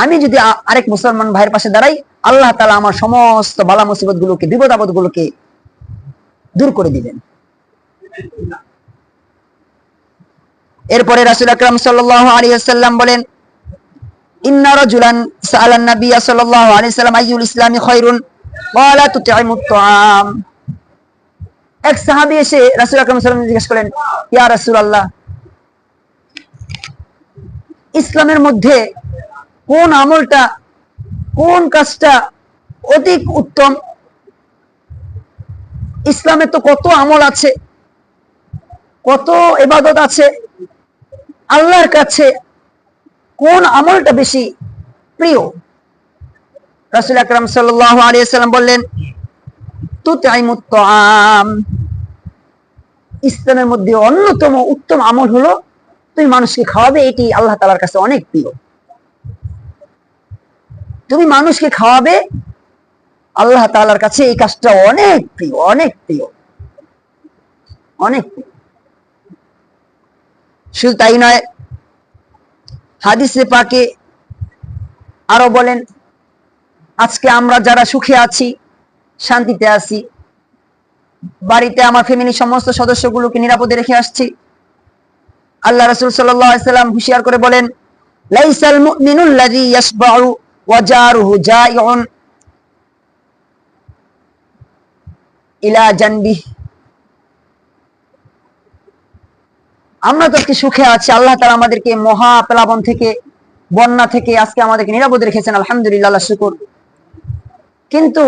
আমি যদি আরেক মুসলমান ভাইয়ের পাশে দাঁড়াই, আল্লাহ তাআলা আমার সমস্ত বালা মুসিবত গুলোকে, বিপদ আপদ গুলোকে দূর করে দিবেন। এরপরে রাসূল আকরাম সাল্লাল্লাহু আলাইহি ওয়াসাল্লাম বলেন, ইন্না রাজুলান সাআলান নাবিয়্য সাল্লাল্লাহু আলাইহি ওয়াসাল্লাম আইয়ুল ইসলামি খায়রুন ক্বালা তুতঈমুত তাআম। এক সাহাবী এসে রাসূল আকরাম সাল্লাল্লাহু আলাইহি ওয়াসাল্লাম জিজ্ঞেস করলেন, ইয়া রাসূলুল্লাহ, ইসলামের মধ্যে কোন আমলটা, কোন কাজটা অধিক উত্তম? ইসলামে তো কত আমল আছে, কত ইবাদত আছে, আল্লাহর কাছে কোন আমলটা বেশি প্রিয়? রাসূল আকরাম সাল্লাল্লাহু আলাইহি ওয়াসাল্লাম বললেন, তুতঈমুত তাআম, ইসলামের মধ্যে অন্যতম উত্তম আমল হলো তুমি মানুষকে খাওয়াবে। এটি আল্লাহ তাআলার কাছে অনেক প্রিয়। তুমি মানুষকে খাওয়াবে, আল্লাহ তাআলার কাছে এই কাজটা অনেক প্রিয়, অনেক প্রিয়, অনেক প্রিয়। শুধু তাই নয়, হাদিসে পাকে আরো বলেন, আজকে আমরা যারা সুখে আছি, শান্তিতে আছি, বাড়িতে আমার ফ্যামিলি সমস্ত সদস্যগুলোকে নিরাপদে রেখে আসছি, আল্লাহ রাসূল সাল্লাল্লাহু আলাইহি ওয়াসাল্লাম হুঁশিয়ার করে বলেন, লাইসাল মুমিনুল লাযী ইয়াশবাউ ওয়া জারুহু জাইউন ইলা জানবিহি। আমরা তো কি সুখে আছি, আল্লাহ তাআলা আমাদেরকে মহা প্লাবন থেকে, বন্যা থেকে আজকে আমাদেরকে নিরাপদে রেখেছেন, আলহামদুলিল্লাহ, আল্লাহ শুকর। কিন্তু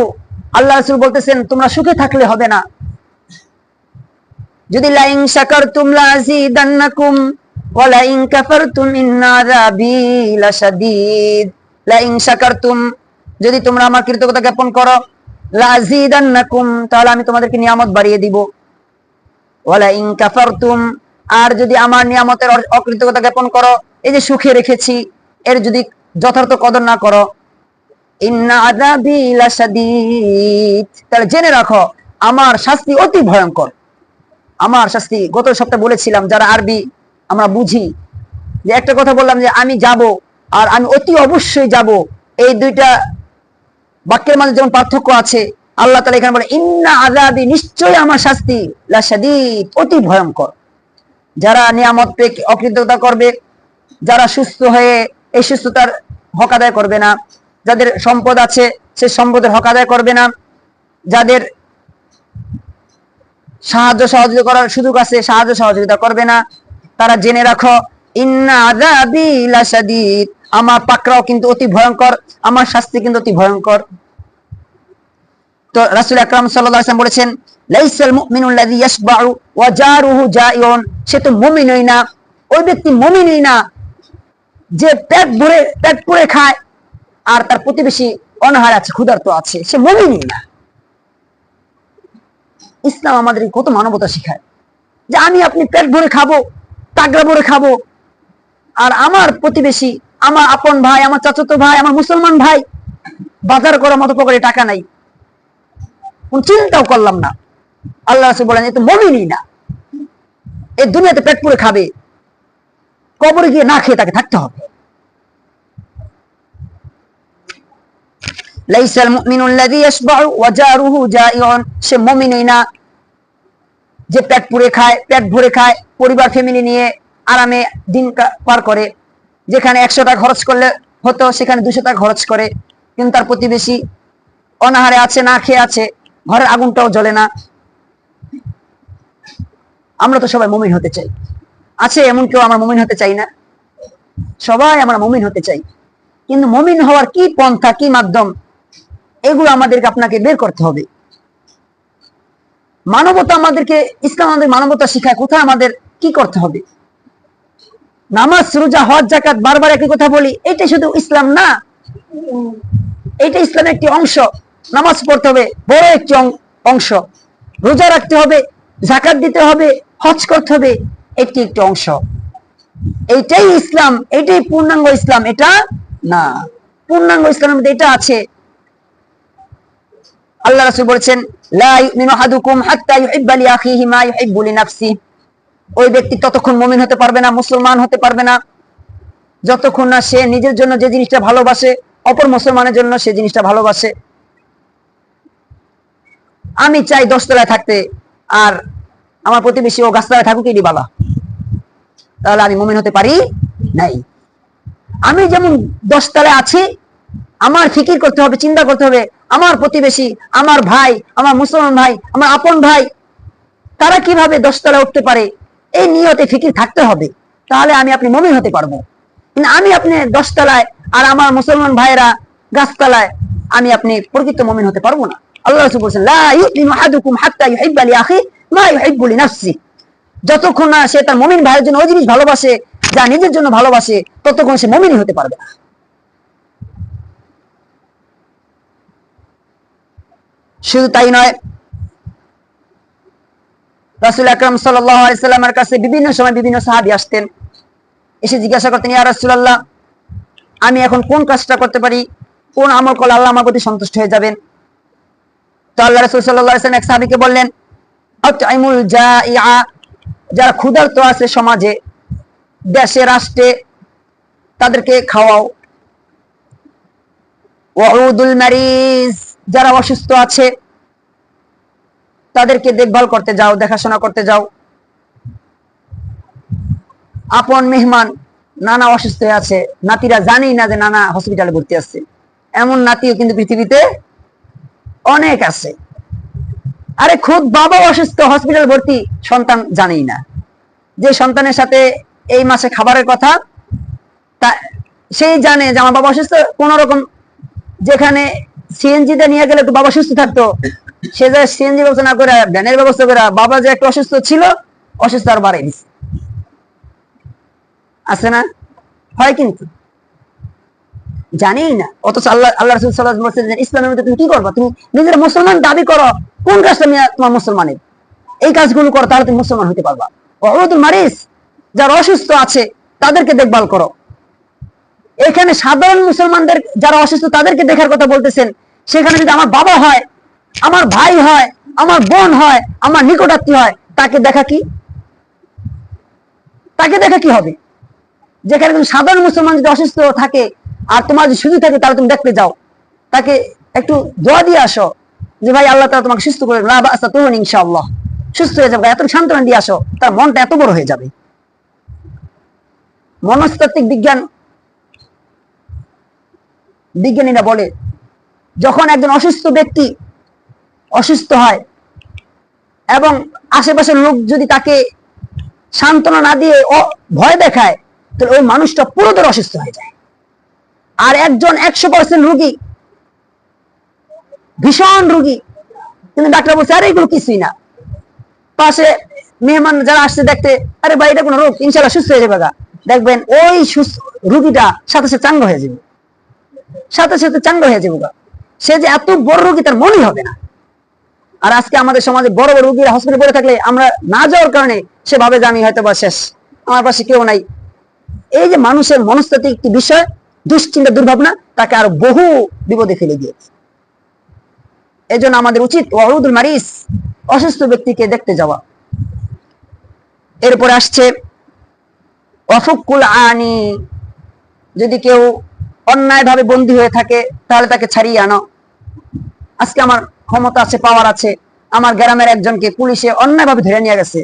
আল্লাহ রাসূল বলতেছেন, তোমরা সুখে থাকলে হবে না, যদি লাইন শাকারতুম লাযিদান্নাকুম ওয়া লাইন কাফারতুম ইন্না আযাবি লাশাদীদ। লাইন শাকারতুম, যদি তোমরা আমার কৃতজ্ঞতা জ্ঞাপন করো, লাযিদান্নাকুম, তাহলে আমি তোমাদেরকে নিয়ামত বাড়িয়ে দিব। ওয়া লাইন কাফারতুম, আর যদি আমার নিয়ামতের অকৃতজ্ঞতা জ্ঞাপন করো, এই যে সুখে রেখেছি এর যদি যথার্থ কদর না করো, ইন্না আযাবি লাশাদীদ, তাহলে জেনে রাখো আমার শাস্তি অতি ভয়ঙ্কর। আমার শাস্তি, গত সপ্তাহে বলেছিলাম, যারা আরবি আমরা বুঝি, যে একটা কথা বললাম যে আমি যাব আর আমি অতি অবশ্যই যাব, এই দুইটা বাক্যের মাঝে যেমন পার্থক্য আছে, আল্লাহ তাআলা এখানে বলে ইন্না আযাবি, নিশ্চয়ই আমার শাস্তি, লাশাদীদ, অতি ভয়ঙ্কর। যারা নিয়ামত পেয়ে অকৃতজ্ঞতা করবে, যারা সুস্থ হয়ে এই সুস্থতার হক আদায় করবে না, যাদের সম্পদ আছে সে সম্পদের হক আদায় করবে না, যাদের সাহায্য সহযোগিতা করার সুযোগ আছে সাহায্য সহযোগিতা করবে না, তারা জেনে রাখো ইন্না আযাবি লাশাদীদ, আমার পাকড়াও কিন্তু অতি ভয়ঙ্কর, আমার শাস্তি কিন্তু অতি ভয়ঙ্কর। তো রাসূল আকরাম সাল্লাল্লাহু আলাইহি ওয়াসাল্লাম বলেছেন, লাইসাল মুমিনুল লাযী ইয়াশবাউ ওয়া জারুহু জাইউন, সে তো মুমিনই না, ওই ব্যক্তি মুমিনই না যে পেট ভরে খায় আর তার প্রতিবেশী অনাহারে আছে, ক্ষুধার্ত আছে, সে মুমিনই না। ইসলাম আমাদের কত মানবতা শিখায়, যে আমি আপনি পেট ভরে খাবো, তাগড়া ভরে খাবো, আর আমার প্রতিবেশী, আমার আপন ভাই, আমার চাচাতো ভাই, আমার মুসলমান ভাই বাজার করার মতো পকেটে টাকা নাই, কোন চিন্তাও করলাম না। আল্লাহ রাসূল বলেন, এ তো মুমিনই না, এই দুনিয়াতে পেট পুরে খাবে, কবরে গিয়ে না খেয়ে তাকে থাকতে হবে। লাইসাল মুমিনুল লাযী ইয়াশবাউ ওয়া জারুহু জাইউন, সে মুমিনই না যে পেট পুরে খায়, পেট ভরে খায়, পরিবার ফ্যামিলি নিয়ে আরামে দিন পার করে, যেখানে 100 টাকা খরচ করলে হতো সেখানে 200 টাকা খরচ করে, কিন্তু তার প্রতিবেশী অনাহারে আছে, না খেয়ে আছে, ঘরের আগুনটাও জ্বলে না। আমরা তো সবাই মুমিন হতে চাই, আছে এমন কেউ আমরা মুমিন হতে চাই না? সবাই আমরা মুমিন হতে চাই, কিন্তু মুমিন হওয়ার কি পন্থা, কি মাধ্যম, এগুলো আমাদেরকে আপনাকে বের করতে হবে। মানবতা আমাদেরকে, ইসলাম আমাদের মানবতা শিখায়, কোথায় আমাদের কি করতে হবে। নামাজ, রোজা, হজ, যাকাত, বারবার একই কথা বলি, এটা শুধু ইসলাম না, এটা ইসলামের একটি অংশ। নামাজ পড়তে হবে, বড় একটি অংশ, রোজা রাখতে হবে, যাকাত দিতে হবে, হজ করতে হবে, একটি একটি অংশ। এইটাই ইসলাম, এটাই পূর্ণাঙ্গ ইসলাম, এটা না। পূর্ণাঙ্গ ইসলামের মধ্যে এটা আছে। আল্লাহ রাসূল বলেছেন, লা ইউমিনু আহাদুকুম হাত্তা ইউহিব্বা লিআখিহি মা ইউহিব্বু লিনাফসিহি, ওই ব্যক্তি ততক্ষণ মুমিন হতে পারবে না, মুসলমান হতে পারবে না, যতক্ষণ না সে নিজের জন্য যে জিনিসটা ভালোবাসে অপর মুসলমানের জন্য সে জিনিসটা ভালোবাসে। আমি চাই 10 তলায় থাকতে, আর আমার প্রতিবেশী ও গাছতলায় থাকুক, এটি বালা, তাহলে আমি মুমিন হতে পারি নাই। আমি যেমন 10 তলায় আছি, আমার ফিকির করতে হবে, চিন্তা করতে হবে, আমার প্রতিবেশী, আমার ভাই, আমার মুসলমান ভাই, আমার আপন ভাই, তারা কিভাবে 10 তলায় উঠতে পারে, এই নিয়তে ফিকির থাকতে হবে, তাহলে আমি আপনি মুমিন হতে পারবো। কিন্তু আমি আপনি 10 তলায় আর আমার মুসলমান ভাইরা গাছতলায়, আমি আপনি প্রকৃত মুমিন হতে পারবো না। আল্লাহ রাসূল বলেছেন, লা ইউমিনু আহাদুকুম হাত্তা ইউহিব্বা লিআখিহি মা ইউহিব্বু লিনাফসিহি, যতক্ষণ না সে তার মুমিন ভাইয়ের জন্য ওই জিনিস ভালোবাসে যা নিজের জন্য ভালোবাসে, ততক্ষণ সে মুমিনই হতে পারবে না। শুধু তাই নয়, রাসূল আকরাম সাল্লাল্লাহু আলাইহি সাল্লামের কাছে বিভিন্ন সময় বিভিন্ন সাহাবী আসতেন, এসে জিজ্ঞাসা করতেন, ইয়া রাসূলুল্লাহ, আমি এখন কোন কাজটা করতে পারি, কোন আমল করলে আল্লাহ আমার প্রতি সন্তুষ্ট হয়ে যাবেন? তো আল্লাহ রাসূল সাল্লাল্লাহু আলাইহি ওয়াসাল্লাম এক সাহাবীকে বললেন, আতইমুল জাইআ, যারা ক্ষুধার্ত আছে সমাজে, দেশে, রাষ্ট্রে, তাদেরকে খাওয়াও। ওয়াউদুল মারিজ, যারা অসুস্থ আছে তাদেরকে দেখভাল করতে যাও, দেখাশোনা করতে যাও। আপন মেহমান, নানা অসুস্থ হয়ে আছে, নাতিরা জানেই না যে নানা হসপিটালে ভর্তি আছে, এমন নাতিও কিন্তু পৃথিবীতে অনেক আছে। আরে খুদ বাবা অসুস্থ, হসপিটাল ভর্তি, সন্তান জানেই না। যে সন্তানের সাথে এই মাসে খাবারের কথা, তা সেই জানে যে আমার বাবা অসুস্থ, কোন রকম যেখানে সিএনজি তে নিয়ে গেলে একটু বাবা সুস্থ থাকতো, সে যে সিএনজি ব্যবস্থা না করে ভ্যানের ব্যবস্থা করে বাবা যে একটু অসুস্থ ছিল, অসুস্থ আর বাড়াই দিচ্ছে, আছে না? হয় কিন্তু জানেই না। অথচ আল্লাহ রাসূল সাল্লাল্লাহু আলাইহি ওয়াসাল্লাম বলেছেন, ইসলামের মধ্যে তুমি কি করবা? তুমি নিজের মুসলমান দাবি করো, কোন কাজটা নিয়ে তোমার মুসলমানের, এই কাজগুলো করো, তাহলে তুমি মুসলমান হতে পারবা। ওয়াউদুল মারিজ, যারা অসুস্থ আছে তাদেরকে দেখভাল করো। এখানে সাধারণ মুসলমানদের যারা অসুস্থ তাদেরকে দেখার কথা বলতেছেন, সেখানে যদি আমার বাবা হয়, আমার ভাই হয়, আমার বোন হয়, আমার নিকটাত্মীয় হয়, তাকে দেখা কি, তাকে দেখা কি হবে? যেখানে সাধারণ মুসলমান যদি অসুস্থ থাকে আর তোমার যদি সুযোগ থাকে, তাহলে তুমি দেখতে যাও, তাকে একটু দোয়া দিয়ে আসো যে ভাই আল্লাহ তাআলা তোমাকে সুস্থ করে, লা বাসা তুহুন ইনশাআল্লাহ, সুস্থ হয়ে যাবে, এত সান্ত্বনা দিয়ে আসো, তার মনটা এত বড় হয়ে যাবে। মনস্তাত্ত্বিক বিজ্ঞানীরা বলে, যখন একজন অসুস্থ ব্যক্তি অসুস্থ হয় এবং আশেপাশের লোক যদি তাকে সান্ত্বনা না দিয়ে ভয় দেখায়, তাহলে ওই মানুষটা পুরোদর অসুস্থ হয়ে যায়। আর একজন 100% রোগী, ভীষণ রোগী, কিন্তু ডাক্তার বলছে আরে এগুলো কিছুই না, পাশে মেহমান যারা আসছে দেখতে, আরে ভাই এটা কোনো রোগ, ইনশাআল্লাহ সুস্থ হয়ে যাবে, দেখবেন ওই রোগীটা সাথে সাথে চাঙ্গা হয়ে যাবে, সাথে সাথে চাঙ্গা হয়ে যাবে। সে যে এত বড় রোগী তার মনেই হবে না। আর আজকে আমাদের সমাজে বড় বড় রোগীরা হসপিটালে পড়ে থাকলে আমরা না যাওয়ার কারণে সে ভাবে যে আমি হয়তো বা শেষ, আমার পাশে কেউ নাই। এই যে মানুষের মনস্তাত্ত্বিক একটি বিষয়, দুশ্চিন্তা, দুর্ভাবনা, তাকে আরো বহু বিপদে ফেলে দিয়েছে। এই জন্য আমাদের উচিত ওয়াউদুল মারিজ, অসুস্থ ব্যক্তিকে দেখতে যাওয়া। এরপরে আসছে ওয়াফুকুল আনি, যদি কেউ অন্যায় ভাবে বন্দী হয়ে থাকে তাহলে তাকে ছাড়িয়ে আনো। আজকে আমার ক্ষমতা আছে, পাওয়ার আছে, আমার গ্রামের একজনকে পুলিশে অন্যায় ভাবে ধরে নিয়ে গেছে,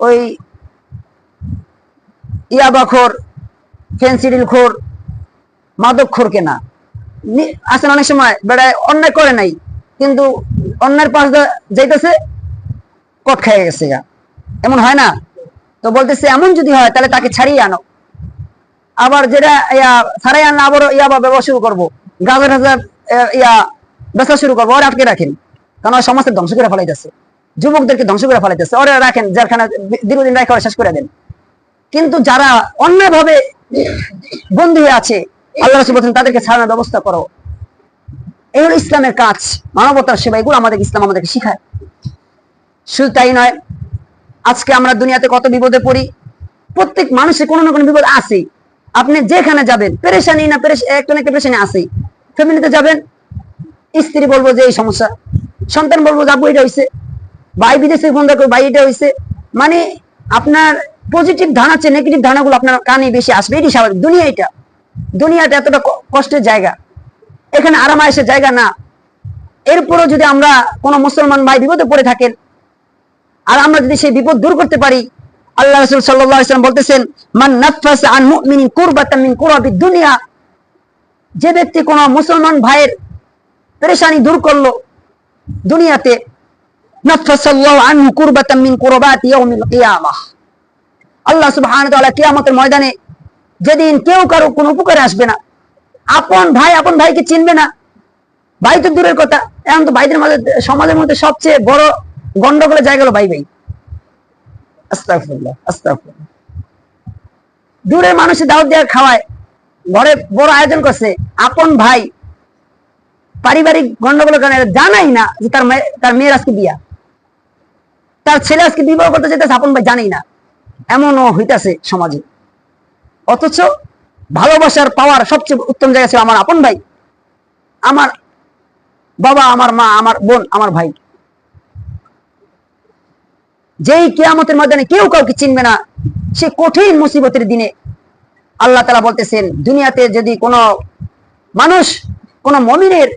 ওই ইয়াবাখোর, ফেন্সিডিল খোর, মাদক খোর কেনা আসেন, অনেক সময় বেড়ায় অন্যায় করে নাই, কিন্তু অন্যায়ের পাশ যাইতেছে, কট খেয়ে গেছে, এমন হয় না? তো বলতেছে এমন যদি হয় তাহলে তাকে ছাড়িয়ে আনো। আবার যেটা ছাড়াই আনলে আবার ইয়াবা ব্যবসা শুরু করবো, গাজার হাজার বেচা শুরু করবো, ওরা আটকে রাখেন, কারণ ওরা সমাজকে ধ্বংস করে ফেলাইতেছে, যুবকদেরকে ধ্বংস করে ফেলাইতেছে, ওরা রাখেন, যারখানা দীর্ঘদিন রাখা শেষ করে দেন। কিন্তু যারা অন্যায় ভাবে বন্দী হয়ে আছে, আল্লাহ রাসূল বলেন তাদেরকে ছাড়ানোর ব্যবস্থা করো। এই হলো ইসলামের কাজ, মানবতার সেবা, এগুলো ইসলাম আমাদেরকে শিখায়। শুধু তাই নয়, আজকে আমরা দুনিয়াতে কত বিপদে পড়ি, প্রত্যেক মানুষের কোনো না কোনো বিপদ আছে। আপনি যেখানে যাবেন পেরেশানি না একটা না একটা পেরেশানি আছেই। ফ্যামিলিতে যাবেন, স্ত্রী বলবো যে এই সমস্যা, সন্তান বলবো যে আব্বু এটা হয়েছে, ভাই বিদেশে ফোন দেখো ভাই এটা হয়েছে, মানে আপনার পজিটিভ ধারণা চেয়ে নেগেটিভ ধারণাগুলো আপনার কানে বেশি আসবে, এটি স্বাভাবিক। দুনিয়াটা এতটা কষ্টের জায়গা, এখানে আরামায়েশের জায়গা না। এরপরও যদি আমরা কোনো মুসলমান ভাই বিপদে পড়ে থাকেন আর আমরা যদি সেই বিপদ দূর করতে পারি, আল্লাহ রাসূল সাল্লাল্লাহু আলাইহি ওয়াসাল্লাম বলতেছেন, মান নাফাসা আন মুমিনিন কুরবাতান মিন কুরাবিদ দুনিয়া, যে ব্যক্তি কোন মুসলমান ভাইয়ের পেরেশানি দূর করলো দুনিয়াতে, নাফাসাল্লাহু আনহু কুরবাতান মিন কুরাবাতি ইয়াউমিল কিয়ামাহ, আল্লাহ সুবহানাহু ওয়া তাআলা কিয়ামতের ময়দানে, যেদিন কেউ কারো কোনো উপকারে আসবে না, আপন ভাইকে চিনবে না, ভাই তো দূরের কথা, এখন তো ভাইদের মাঝে, সমাজের মধ্যে সবচেয়ে বড় গন্ডগোলের জায়গা হলো ভাই। আস্তাগফিরুল্লাহ, আস্তাগফিরুল্লাহ। দূরের মানুষের দাওয়াত দেওয়া খাওয়ায়, ঘরে বড় আয়োজন করছে, আপন ভাই পারিবারিক গন্ডগোলের কারণে জানাই না যে তার মেয়ের আজকে বিয়া, তার ছেলে আজকে বিবাহ করতে যেতেছে, আপন ভাই জানাই না। এমনও হইতাছে সমাজে। অথচ ভালোবাসার পাওয়ার সবচেয়ে উত্তম জায়গা ছিল আমার আপন ভাই, আমার বাবা, আমার মা, আমার বোন, আমার ভাই। যেই কিয়ামতের ময়দানে কেউ কাউকে চিনবে না, সে কঠিন মুসিবতের দিনে আল্লাহ তাআলা বলতেছেন, দুনিয়াতে যদি কোনো মানুষ কোন মুমিনের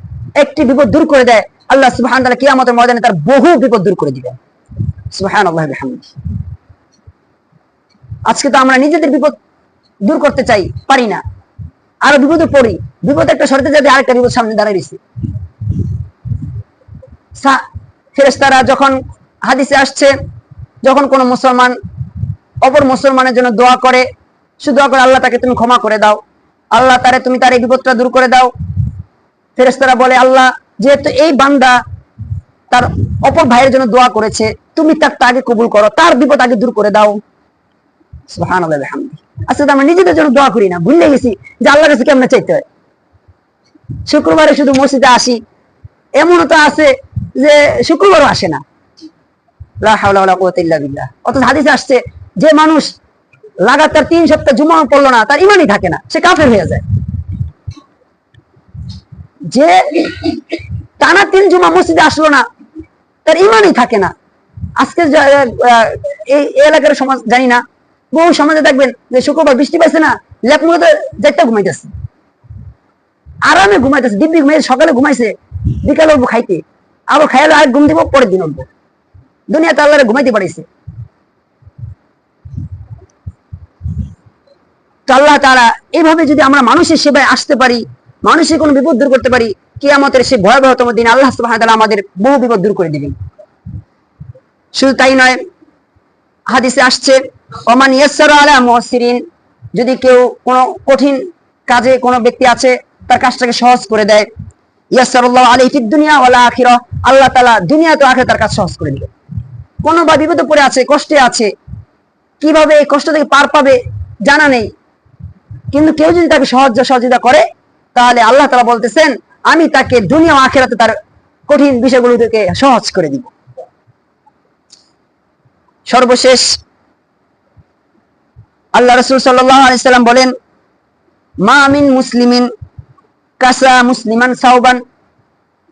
একটি বিপদ দূর করে দেয়, আল্লাহ সুবহানাহু ওয়া তাআলা কিয়ামতের ময়দানে তার বহু বিপদ দূর করে দিবেন। সুবহানাল্লাহি ওয়া বিহামদিহি। আজকে তো আমরা নিজেদের বিপদ দূর করতে চাই, পারি না, আরো বিপদে পড়ি। বিপদ একটা সরতে যাবে, আরেকটা বিপদ সামনে দাঁড়িয়ে রয়েছে। ফেরেশতারা যখন, হাদিসে আসছে, যখন কোন মুসলমান অপর মুসলমানের জন্য দোয়া করে, শুধু দোয়া করে, আল্লাহ তাকে তুমি ক্ষমা করে দাও, আল্লাহ তারে তুমি তার এই বিপদটা দূর করে দাও। ফেরেশতারা বলে, আল্লাহ যেহেতু এই বান্দা তার অপর ভাইয়ের জন্য দোয়া করেছে, তুমি তার আগে কবুল করো, তার বিপদ আগে দূর করে দাও। সুবহানাল্লাহি ওয়া বিহামদিহি। আজকে আমরা নিজেদের জন্য দোয়া করি না, ভুলে গেছি যে আল্লাহর কাছে কেমনে চাইতে হয়। শুক্রবারে শুধু মসজিদে আসি, এমনও তো আছে যে শুক্রবারও আসে না। লা হাওলা ওয়ালা কুওয়াতা ইল্লা বিল্লাহ। অথচ হাদিসে আসছে, যে মানুষ লাগাতার 3 সপ্তাহ জুমা পড়লো না, তার ঈমানই থাকে না, সে কাফের হয়ে যায়। যে টানা 3 জুমা মসজিদে আসলো না, তার ঈমানই থাকে না। আজকে এই এলাকার সমাজ জানি না, বহু সমাজে দেখবেন যে শুক্রবার বৃষ্টি পাইছে না, লেপমুড়ে যাইতে ঘুমাইতেছে, আরামে ঘুমাইতেছে, দিব্যি ঘুমাইছে, সকালে ঘুমাইছে, বিকালে উঠবো খাইতে, আবার খাইলে আর ঘুম দিব, পরের দিন উঠবো। দুনিয়াতে আল্লাহরে ঘুমাইতে পারিছে। তো আল্লাহ তাআলা এইভাবে যদি আমরা মানুষের সেবায় আসতে পারি, মানুষের কোনো বিপদ দূর করতে পারি, কিয়ামতের সেই ভয়াবহতম দিন আল্লাহ সুবহানাহু ওয়া তাআলা আমাদের বহু বিপদ দূর করে দিবেন। শুধু তাই নয়, হাদিসে আসছে, ওমান ইয়াসসারা আলা মুসিরিন, যদি কেউ কোনো কঠিন কাজে কোনো ব্যক্তি আছে, তার কাজটাকে সহজ করে দেয়, ইয়াসসারাল্লাহু আলাইহি ফিদ দুনিয়া ওয়াল আখিরাহ, আল্লাহ তাআলা দুনিয়াতে ও আখিরাতে তার কাজ সহজ করে দিবেন। কোনো বা বিপদে পড়ে আছে, কষ্টে আছে, কিভাবে এই কষ্ট থেকে পার পাবে জানা নেই, কিন্তু কেউ যদি তাকে সহযোগিতা করে, তাহলে আল্লাহ তাআলা বলতেছেন, আমি তাকে দুনিয়া ও আখিরাতে তার কঠিন বিষয়গুলো থেকে সহজ করে দিব। সর্বশেষ আল্লাহ রাসূল সাল্লাল্লাহু আলাইহি সাল্লাম বলেন, মা মিন মুসলিমিন কাসা মুসলিমান সাওবান,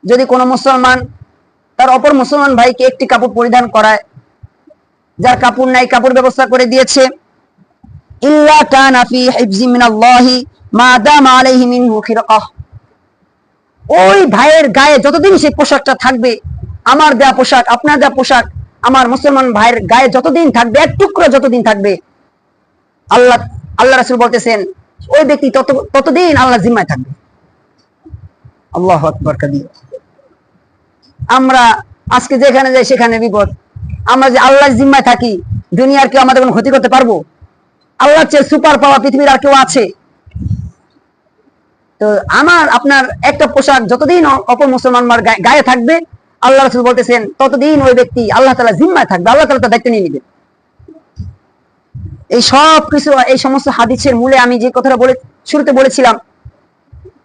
যদি কোনো মুসলমান তার অপর মুসলমান ভাইকে একটি কাপড় পরিধান করায়, যার কাপড় নাই কাপড় ব্যবস্থা করে দিয়েছে, ইল্লা কানা ফি হিফজি মিনাল্লাহি মা দামা আলাইহি মিনহু খিরকাহ, ওই ভাইয়ের গায়ে যতদিন সেই পোশাকটা থাকবে, আমার দেয়া পোশাক, আপনার দেয়া পোশাক, আমার মুসলমান ভাইয়ের গায়ে যতদিন থাকবে, এক টুকরো যতদিন থাকবে, আল্লাহ রাসূল বলতেছেন, ওই ব্যক্তি ততদিন আল্লাহর জিম্মায় থাকবে। আল্লাহু আকবার কাবীর। আমরা আজকে যেখানে যাই সেখানে বিপদ। আমরা যে আল্লাহর জিম্মায় থাকি, দুনিয়ার কেউ আমাদের কোনো ক্ষতি করতে পারবো? আল্লাহর চেয়ে সুপার পাওয়ার পৃথিবীর আর কেউ আছে? তো আমার আপনার একটা পোশাক যতদিন অপর মুসলমান গায়ে থাকবে, আল্লাহ রাসূল বলতেছেন, ততদিন ওই ব্যক্তি আল্লাহ তাআলার জিম্মায় থাকবে, আল্লাহ তাআলা তার দায়িত্ব নিয়ে নেবেন। এই সব কিছু, এই সমস্ত হাদিসের মূলে আমি যে কথাটা শুরুতে বলেছিলাম,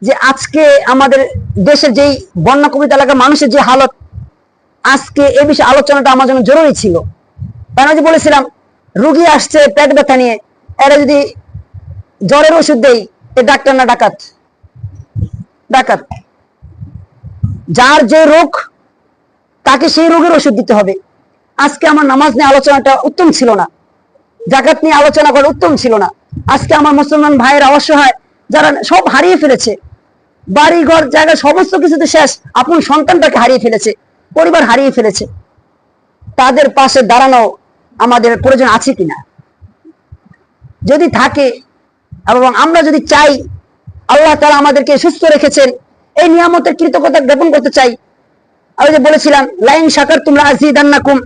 যে আজকে আমাদের দেশের যেই বন্যা কবিতা এলাকার মানুষের যে হালত, আজকে এ বিষয়ে আলোচনাটা আমার জন্য জরুরি ছিল। কারণ যে বলেছিলাম, রুগী আসছে পেট ব্যথা নিয়ে, এরা যদি জ্বরের ওষুধ দেই, এ ডাক্তার না ডাকাত? ডাকাত। যার যে রোগ, তাকে সেই রোগের ওষুধ দিতে হবে। আজকে আমার নামাজ নিয়ে আলোচনাটা উত্তম ছিল না, জাকাত নিয়ে আলোচনা করা উত্তম ছিল না। আজকে আমার মুসলমান ভাইয়েরা অসহায়, যারা সব হারিয়ে ফেলেছে, বাড়ি ঘর জায়গা সমস্ত কিছুতে শেষ, আপন সন্তানটাকে হারিয়ে ফেলেছে, পরিবার হারিয়ে ফেলেছে, তাদের পাশে দাঁড়ানো আমাদের প্রয়োজন আছে কিনা? যদি থাকে এবং আমরা যদি চাই, আল্লাহ তাআলা আমাদেরকে সুস্থ রেখেছেন, এই নিয়ামতের কৃতজ্ঞতা জ্ঞাপন করতে চাই। আমি যে বলেছিলাম, লাইন শাকারতুম লাযিদান্নাকুম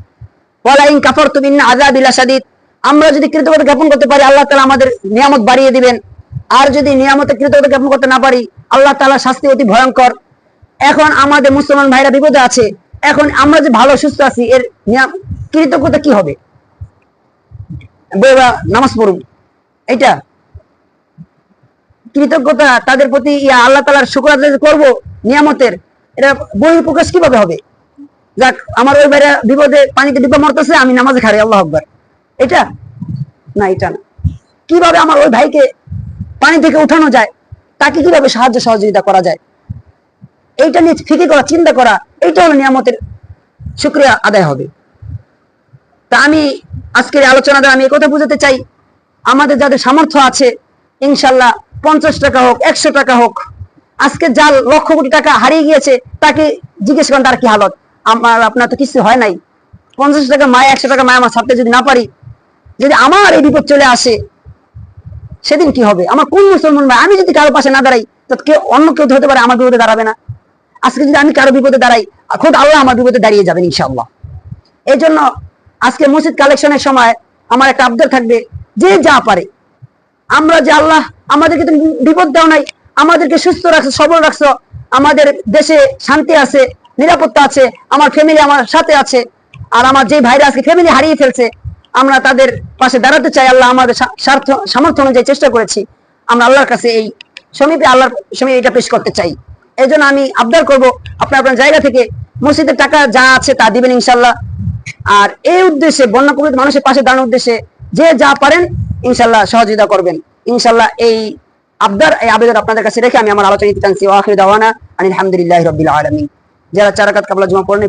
ওয়া লাইন কাফারতুম ইন্না আযাবি লাশাদীদ, আমরা যদি কৃতজ্ঞতা জ্ঞাপন করতে পারি, আল্লাহ তাআলা আমাদের নিয়ামত বাড়িয়ে দিবেন। আর যদি নিয়ামতের কৃতজ্ঞতা জ্ঞাপন করতে না পারি, আল্লাহ তাআলার শাস্তি অতি ভয়ঙ্কর। এখন আমাদের মুসলমান ভাইরা বিপদে আছে, এখন আমরা যে ভালো সুস্থ আছি, এর কৃতজ্ঞতা কি হবে? বইবা নামাজ পড়ব, এটা কৃতজ্ঞতা তাদের প্রতি আল্লাহ তাআলার শুকর আদায় করব নিয়ামতের, এটা বহিঃপ্রকাশ কিভাবে হবে? যাক, আমার ওই ভাইরা বিপদে পানিতে ডিব্বা মরতেছে, আমি নামাজে খাড়ি আল্লাহু আকবার, এটা না, এটা না। কিভাবে আমার ওই ভাইকে পানি থেকে উঠানো যায়, তাকে কিভাবে সাহায্য সহযোগিতা করা যায়, এইটা নিয়ে ফিকির করা, চিন্তা করা, এইটা হলো নিয়ামতের শুকরিয়া আদায় হবে। তা আমি আজকের আলোচনা দ্বারা আমি একথা বুঝাতে চাই, আমাদের যাদের সামর্থ্য আছে ইনশাল্লাহ 50 টাকা হোক, 100 টাকা হোক, আজকে যার লক্ষ কোটি টাকা হারিয়ে গিয়েছে তাকে জিজ্ঞেস করেন তার কি হালত। আপনার তো কিছু হয় নাই, 50 টাকা মায়, 100 টাকা মায় আমার ছাড়তে যদি না পারি, যদি আমার এই বিপদ চলে আসে সেদিন কি হবে? আমার কোন মুসলমান ভাই, আমি যদি কারো পাশে না দাঁড়াই তো কেউ অন্য কেউ হতে পারে আমার বিপদে দাঁড়াবে না। আজকে যদি আমি কারো বিপদে দাঁড়াই, খোদ আল্লাহ আমার বিপদে দাঁড়িয়ে যাবেন ইনশাআল্লাহ। এই জন্য আজকে মসজিদ কালেকশনের সময় আমার একটা আবদার থাকবে, যে যা পারে, আমরা যে আল্লাহ আমাদেরকে তুমি বিপদ দাও নাই, আমাদেরকে সুস্থ রাখছো, সবল রাখছো, আমাদের দেশে শান্তি আছে, নিরাপত্তা আছে, আমার ফ্যামিলি আমার সাথে আছে, আর আমার যে ভাইরা আজকে ফ্যামিলি হারিয়ে ফেলছে, আমরা তাদের পাশে দাঁড়াতে চাই। আল্লাহ আমাদের সামর্থ্য অনুযায়ী চেষ্টা করেছি, আমরা আল্লাহর কাছে এই আল্লাহর সমীপে এটা পেশ করতে চাই। এই জন্য আমি আবদার করব, আপনার আপনার জায়গা থেকে মসজিদের টাকা যা আছে তা দিবেন ইনশাল্লাহ। আর এই উদ্দেশ্যে, বন্যা প্রভাবিত মানুষের পাশে দাঁড়ানোর উদ্দেশ্যে যে যা পারেন ইনশাল্লাহ সহযোগিতা করবেন ইনশাল্লাহ। এই আবেদন আপনাদের কাছে রেখে আমি আমার আলোচনা টানছি। ওয়া আখিরু দাওয়ানা আলহামদুলিল্লাহি রাব্বিল আলামিন। যারা 4 রাকাত কাবলা জুমা পড়েন।